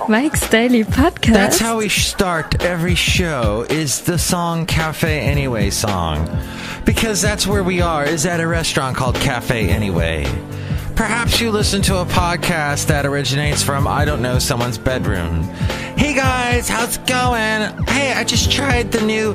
Mike's Daily Podcast. That's how we start every show, is the song Café Anyway song. Because that's where we are, is at a restaurant called Café Anyway. Perhaps you listen to a podcast that originates from, I don't know, someone's bedroom. Hey guys, how's it going? Hey, I just tried the new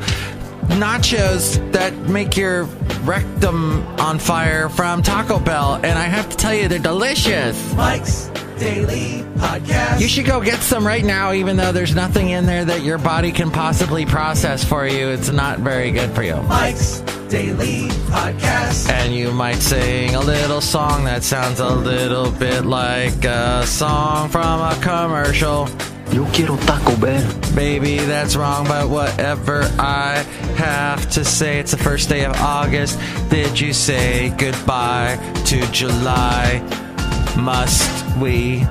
nachos that make your rectum on fire from Taco Bell, and I have to tell you, they're delicious. Mike's Daily Podcast. You should go get some right now, even though there's nothing in there that your body can possibly process for you. It's not very good for you. Mike's Daily Podcast. And you might sing a little song that sounds a little bit like a song from a commercial. Yo quiero Taco Bell. Baby, that's wrong, but whatever I have to say. It's the first day of August. Did you say goodbye to July? Must we?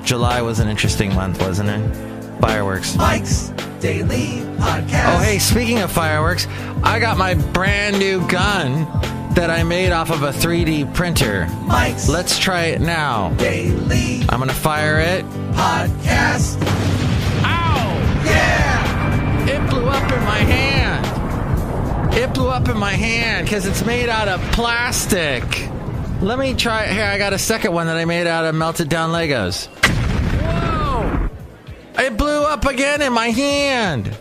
July was an interesting month, wasn't it? Fireworks. Mike's Daily Podcast. Oh, hey, speaking of fireworks, I got my brand new gun that I made off of a 3D printer. Mike's Let's try it now. Daily I'm gonna fire it. Podcast. Ow! Yeah! It blew up in my hand. It blew up in my hand because it's made out of plastic. Let me try it. Here, I got a second one that I made out of melted down Legos. Whoa! It blew up again in my hand.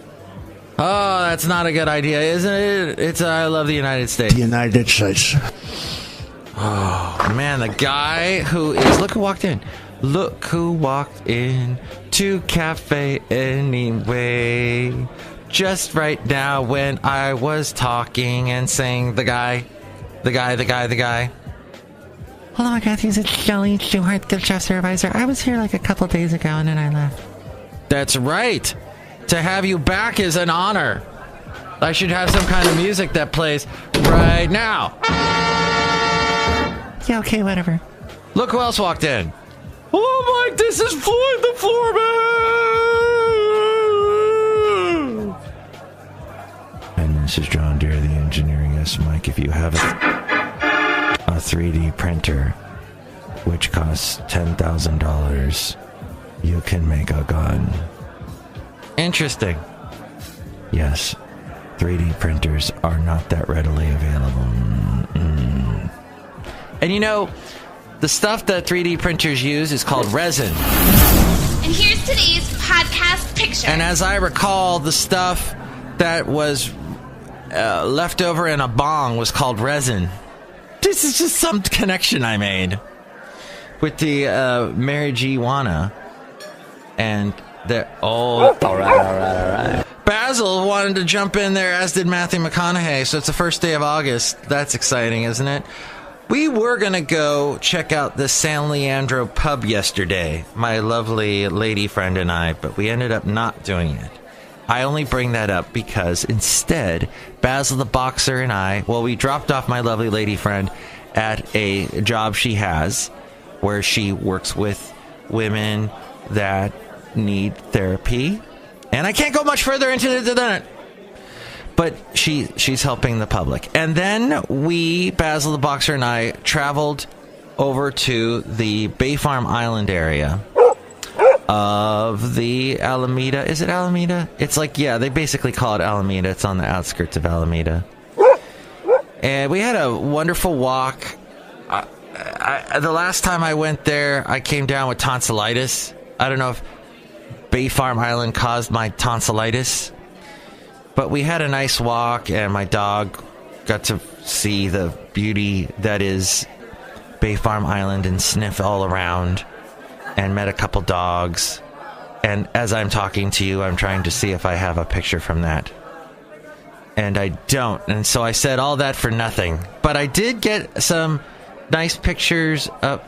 Oh, that's not a good idea, isn't it? It's I love the United States. The United States. Oh, man, the guy who is... Look who walked in. Look who walked in to Café Anyway. Just right now when I was talking and saying the guy. Hello, Kathy. It's Chely Shoehart, the chef supervisor. I was here like a couple days ago and then I left. That's right. To have you back is an honor. I should have some kind of music that plays right now. Yeah, okay, whatever. Look who else walked in. Oh, Mike, this is Floyd the Floorman. And this is John Deere, the engineering. Yes, Mike, if you have a 3D printer, which costs $10,000, you can make a gun. Interesting. Yes, 3D printers are not that readily available. And you know, the stuff that 3D printers use is called resin. And here's today's podcast picture. And as I recall, the stuff that was left over in a bong was called resin. This is just some connection I made with the marijuana. And all right. Basil wanted to jump in there, as did Matthew McConaughey. So it's the first day of August. That's exciting, isn't it? We were going to go check out the San Leandro pub yesterday, my lovely lady friend and I, but we ended up not doing it. I only bring that up because instead, Basil the Boxer and I, well, we dropped off my lovely lady friend at a job she has where she works with women that need therapy. And I can't go much further into that. But she's helping the public. And then we, Basil the Boxer and I, traveled over to the Bay Farm Island area of the Alameda. Is it Alameda? It's like, yeah, they basically call it Alameda. It's on the outskirts of Alameda. And we had a wonderful walk. The last time I went there, I came down with tonsillitis. I don't know if Bay Farm Island caused my tonsillitis. But we had a nice walk, and my dog got to see the beauty that is Bay Farm Island and sniff all around, and met a couple dogs. And as I'm talking to you, I'm trying to see if I have a picture from that. And I don't. And so I said all that for nothing. But I did get some nice pictures of...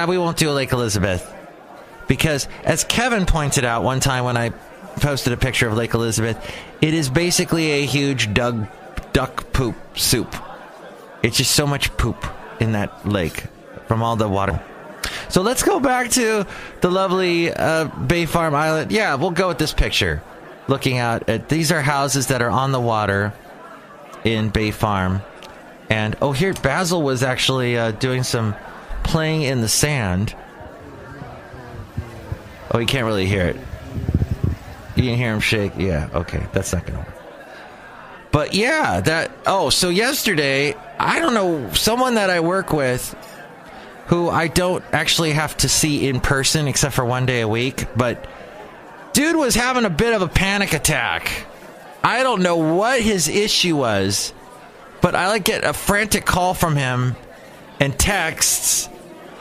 we won't do Lake Elizabeth. Because, as Kevin pointed out one time when I posted a picture of Lake Elizabeth, it is basically a huge duck poop soup. It's just so much poop in that lake from all the water. So let's go back to the lovely Bay Farm Island. Yeah, we'll go with this picture. Looking out at, these are houses that are on the water in Bay Farm. And, oh, here, Basil was actually doing some playing in the sand. Oh, you can't really hear it. You can hear him shake. Yeah, okay. That's not going to work. But yeah, so yesterday, I don't know, someone that I work with who I don't actually have to see in person except for one day a week, but dude was having a bit of a panic attack. I don't know what his issue was, but I get a frantic call from him and texts.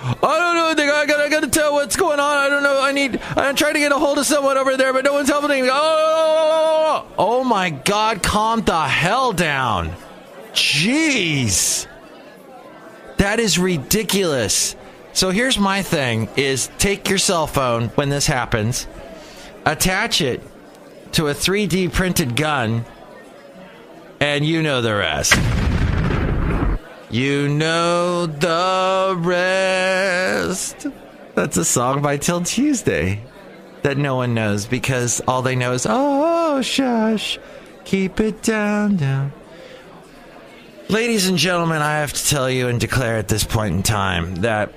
I don't know. I gotta tell what's going on. I don't know. I'm trying to get a hold of someone over there, but no one's helping me. Oh my God! Calm the hell down. Jeez, that is ridiculous. So here's my thing: is take your cell phone when this happens, attach it to a 3D printed gun, and you know the rest. You know the rest. That's a song by Till Tuesday that no one knows because all they know is, oh, shush, keep it down. Ladies and gentlemen, I have to tell you and declare at this point in time that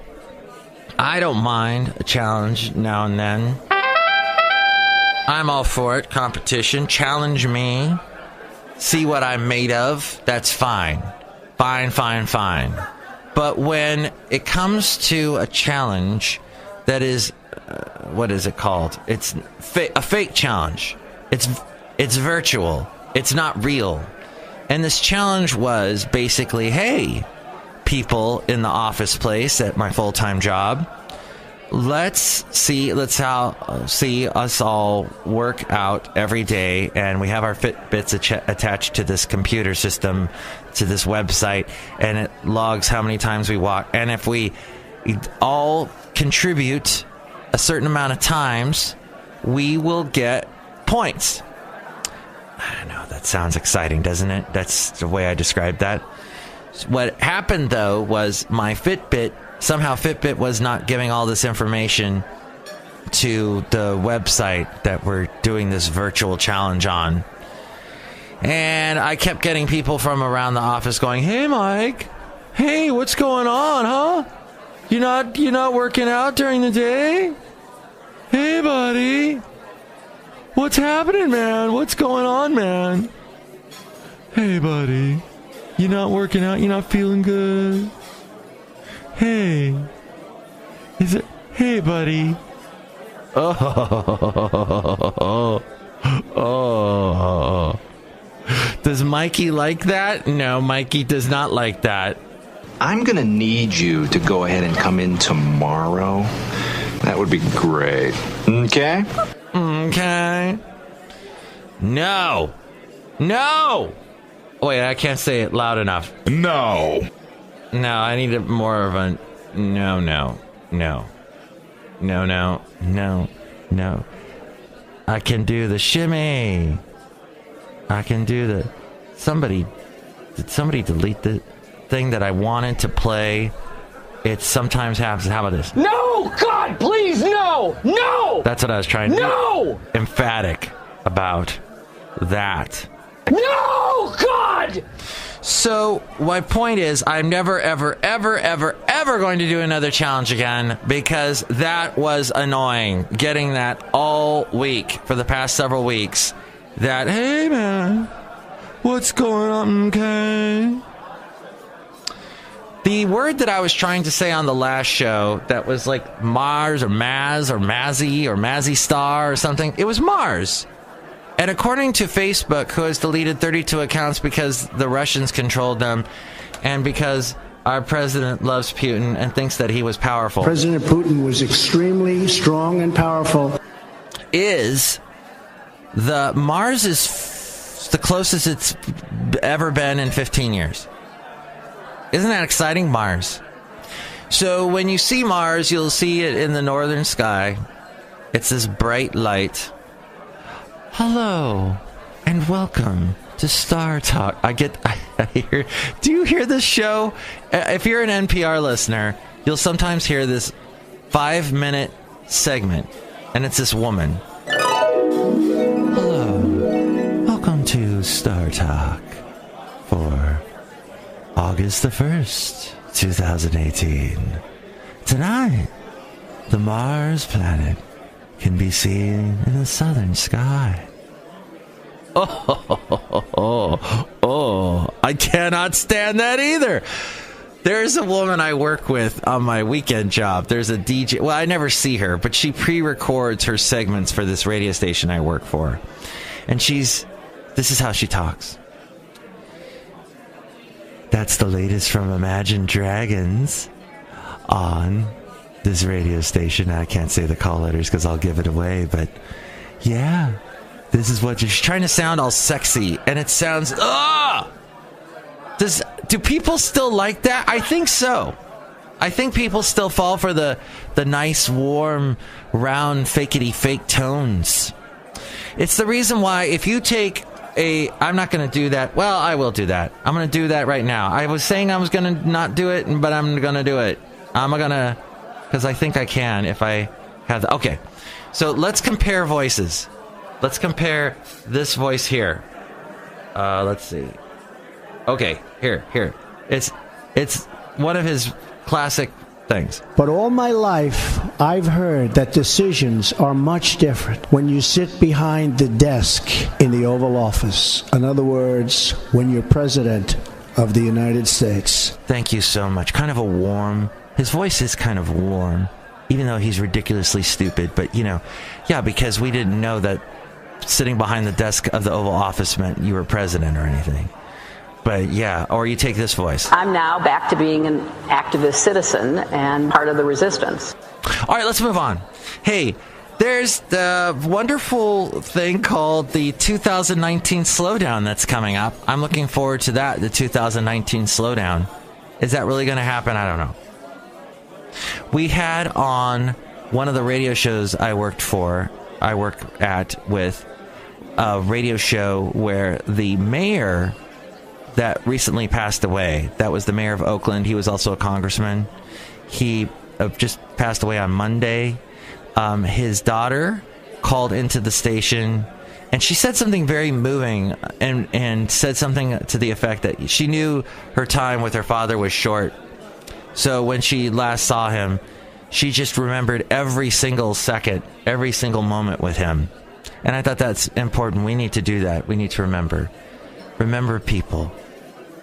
I don't mind a challenge now and then. I'm all for it. Competition. Challenge me. See what I'm made of. That's fine. Fine. But when it comes to a challenge that is, what is it called? It's a fake challenge. It's virtual. It's not real. And this challenge was basically, hey, people in the office place at my full-time job, let's see us all work out every day, and we have our Fitbits attached to this computer system, to this website, and it logs how many times we walk. And if we all contribute a certain amount of times, we will get points. I know, that sounds exciting, doesn't it? That's the way I described that. What happened, though, was my somehow Fitbit was not giving all this information to the website that we're doing this virtual challenge on. And I kept getting people from around the office going, hey, Mike, hey, what's going on, huh? You not working out during the day? Hey, buddy, what's happening, man? What's going on, man? Hey, buddy, you not working out? You not feeling good? Hey, hey, buddy. Oh. Does Mikey like that? No, Mikey does not like that. I'm gonna need you to go ahead and come in tomorrow. That would be great. Okay? Okay. No. Wait, I can't say it loud enough. No, I need more of a no. I can do the shimmy. I can do the... Did somebody delete the thing that I wanted to play? It sometimes happens. How about this? No! God, please, no! No! That's what I was trying to No! be emphatic about that. No! God! So, my point is, I'm never, ever going to do another challenge again because that was annoying. Getting that all week for the past several weeks. That, hey, man, what's going on, okay? The word that I was trying to say on the last show that was like Mars or Maz or Mazzy or Mazzy Star or something, it was Mars. And according to Facebook, who has deleted 32 accounts because the Russians controlled them and because our president loves Putin and thinks that he was powerful. President Putin was extremely strong and powerful. Mars is the closest it's ever been in 15 years. Isn't that exciting? Mars. So when you see Mars, you'll see it in the northern sky. It's this bright light. Hello, and welcome to Star Talk. I hear. Do you hear this show? If you're an NPR listener, you'll sometimes hear this 5-minute segment, and it's this woman. Hello, welcome to Star Talk for August the 1st, 2018. Tonight, the Mars planet can be seen in the southern sky. Oh, I cannot stand that either. There's a woman I work with on my weekend job. There's a DJ. Well, I never see her, but she pre-records her segments for this radio station I work for. And this is how she talks. That's the latest from Imagine Dragons on this radio station. I can't say the call letters because I'll give it away, but yeah, this is what she's trying to sound all sexy, and it sounds, do people still like that? I think so. I think people still fall for the nice, warm, round, fakety fake tones. It's the reason why if you take I'm not going to do that. Well, I will do that. I'm going to do that right now. I was saying I was going to not do it, but I'm going to do it. I'm going to, because I think I can if I have okay. So let's compare voices. Let's compare this voice here. Let's see. Okay, here. It's one of his classic things. But all my life, I've heard that decisions are much different when you sit behind the desk in the Oval Office. In other words, when you're president of the United States. Thank you so much. Kind of a warm, his voice is kind of warm, even though he's ridiculously stupid. But, yeah, because we didn't know that sitting behind the desk of the Oval Office meant you were president or anything. But yeah, or you take this voice. I'm now back to being an activist citizen and part of the resistance. All right, let's move on. Hey, there's the wonderful thing called the 2019 Slowdown that's coming up. I'm looking forward to that, the 2019 Slowdown. Is that really going to happen? I don't know. We had on one of the radio shows I work at with a radio show where the mayor that recently passed away, that was the mayor of Oakland. He was also a congressman. He just passed away on Monday. His daughter called into the station, and she said something very moving and said something to the effect that she knew her time with her father was short. So when she last saw him, she just remembered every single second, every single moment with him. And I thought that's important. We need to do that. We need to remember people.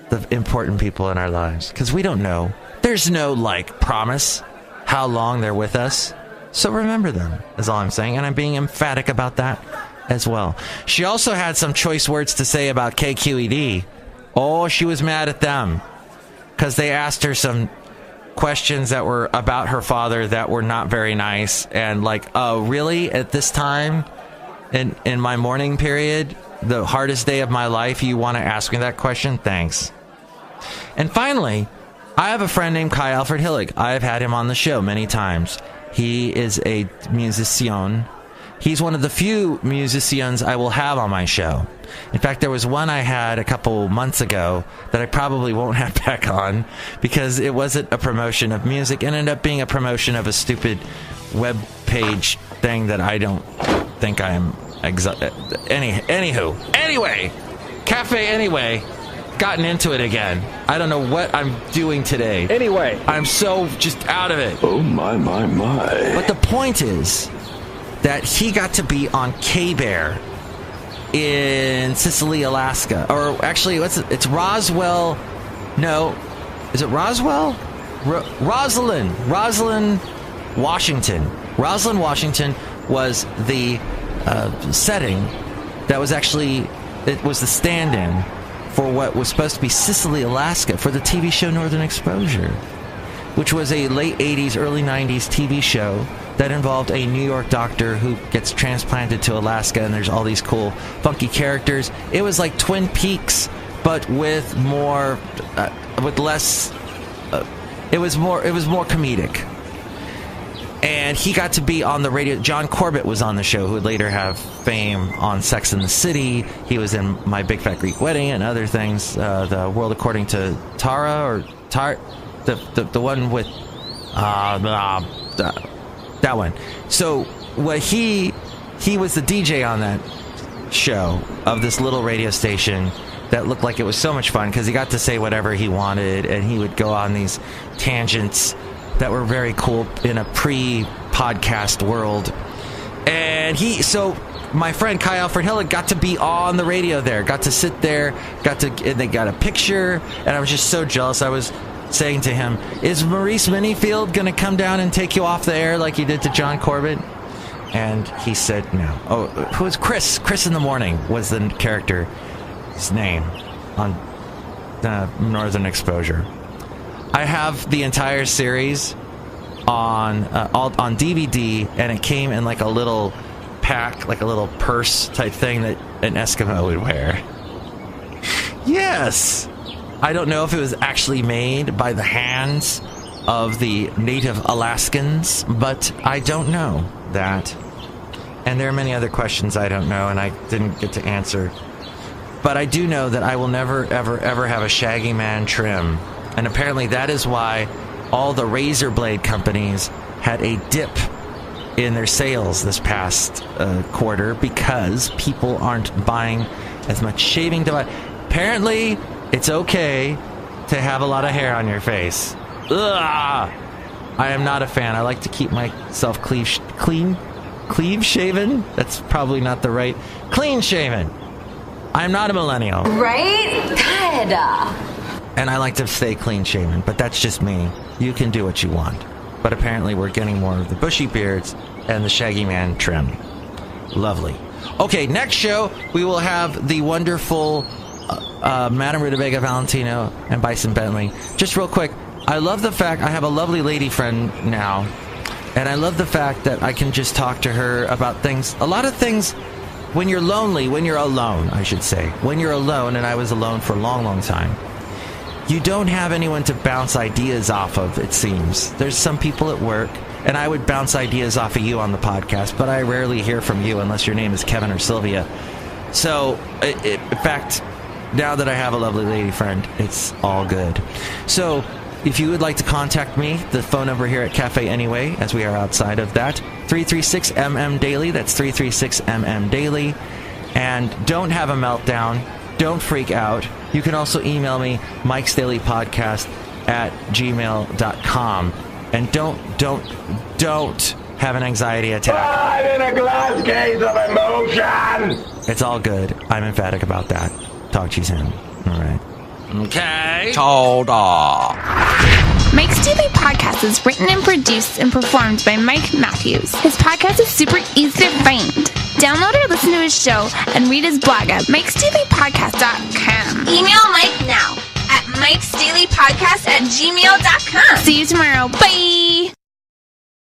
The important people in our lives, because we don't know. There's no promise how long they're with us, so remember them is all I'm saying, and I'm being emphatic about that as well. She also had some choice words to say about KQED. She was mad at them because they asked her some questions that were about her father that were not very nice, and really at this time in my morning period, the hardest day of my life, you want to ask me that question? Thanks. And finally, I have a friend named Kai Alfred Hillig. I've had him on the show many times. He is a musician. He's one of the few musicians I will have on my show. In fact, there was one I had a couple months ago that I probably won't have back on because it wasn't a promotion of music. It ended up being a promotion of a stupid web page thing that I don't think I am Anyway, Café Anyway, gotten into it again. I don't know what I'm doing today. Anyway, I'm so just out of it. Oh, my. But the point is that he got to be on K-Bear in Sicily, Alaska. Or actually, it's Roswell. No, is it Roswell? Roslyn, Washington. Roslyn, Washington was the setting that was actually, it was the stand-in for what was supposed to be Sicily, Alaska for the TV show Northern Exposure, which was a late 80s, early 90s TV show that involved a New York doctor who gets transplanted to Alaska, and there's all these cool, funky characters. It was like Twin Peaks, but with more, with less, it was more comedic. And he got to be on the radio. John Corbett was on the show, who would later have fame on Sex and the City. He was in My Big Fat Greek Wedding and other things. The World According to Tara, or the one with that one. So what he was the DJ on that show of this little radio station that looked like it was so much fun because he got to say whatever he wanted, and he would go on these tangents that were very cool in a pre-podcast world. And so my friend Kai Alfred Hilla got to be on the radio there, got to sit there, and they got a picture, and I was just so jealous. I was saying to him, is Maurice Minifield going to come down and take you off the air like you did to John Corbett? And he said no. Oh, who was Chris? Chris in the Morning was the character's name on Northern Exposure. I have the entire series on DVD, and it came in like a little pack, like a little purse type thing that an Eskimo would wear. Yes! I don't know if it was actually made by the hands of the native Alaskans, but I don't know that. And there are many other questions I don't know, and I didn't get to answer. But I do know that I will never, ever, ever have a Shaggy Man trim. And apparently that is why all the razor blade companies had a dip in their sales this past quarter, because people aren't buying as much shaving device. Apparently, it's okay to have a lot of hair on your face. Ugh! I am not a fan. I like to keep myself cleave shaven. That's probably not the right. Clean shaven. I'm not a millennial. Right? God. And I like to stay clean shaven, but that's just me. You can do what you want. But apparently we're getting more of the bushy beards and the Shaggy Man trim. Lovely. Okay, next show we will have the wonderful Madame Rutabaga Valentino and Bison Bentley. Just real quick, I love the fact I have a lovely lady friend now, and I love the fact that I can just talk to her about things. A lot of things, when you're lonely, when you're alone, I should say. When you're alone, and I was alone for a long, long time, you don't have anyone to bounce ideas off of, it seems. There's some people at work, and I would bounce ideas off of you on the podcast, but I rarely hear from you unless your name is Kevin or Sylvia. So, in fact, now that I have a lovely lady friend, it's all good. So, if you would like to contact me, the phone number here at Café Anyway, as we are outside of that, 336-MM-DAILY. That's 336-MM-DAILY. And don't have a meltdown. Don't freak out. You can also email me, mikesdailypodcast@gmail.com. And don't have an anxiety attack. I'm in a glass case of emotion! It's all good. I'm emphatic about that. Talk to you soon. All right. Okay. Told off. Mike's Daily Podcast is written and produced and performed by Mike Matthews. His podcast is super easy to find. Download or listen to his show and read his blog at mikesdailypodcast.com. Email Mike now at mikesdailypodcast@gmail.com. See you tomorrow. Bye!